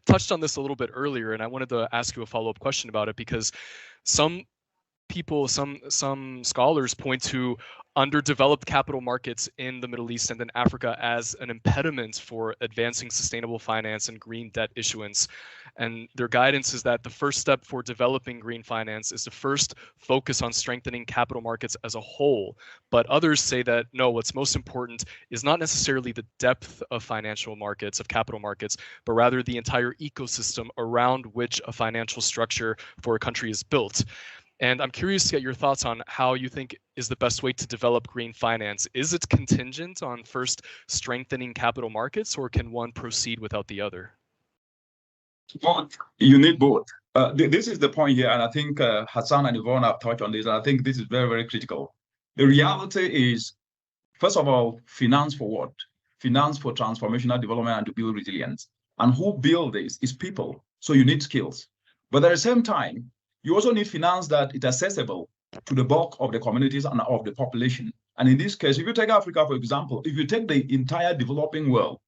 touched on this a little bit earlier, and I wanted to ask you a follow-up question about it, because some people, some scholars point to underdeveloped capital markets in the Middle East and in Africa as an impediment for advancing sustainable finance and green debt issuance. And their guidance is that the first step for developing green finance is to first focus on strengthening capital markets as a whole. But others say that no, what's most important is not necessarily the depth of financial markets, of capital markets, but rather the entire ecosystem around which a financial structure for a country is built. And I'm curious to get your thoughts on how you think is the best way to develop green finance. Is it contingent on first strengthening capital markets, or can one proceed without the other? Both. You need both. This is the point here, and I think Hassan and Yvonne have touched on this, and I think this is very, very critical. The reality is, first of all, finance for what? Finance for transformational development and to build resilience. And who build this is people. So you need skills. But at the same time, you also need finance that is accessible to the bulk of the communities and of the population. And in this case, if you take Africa, for example, if you take the entire developing world,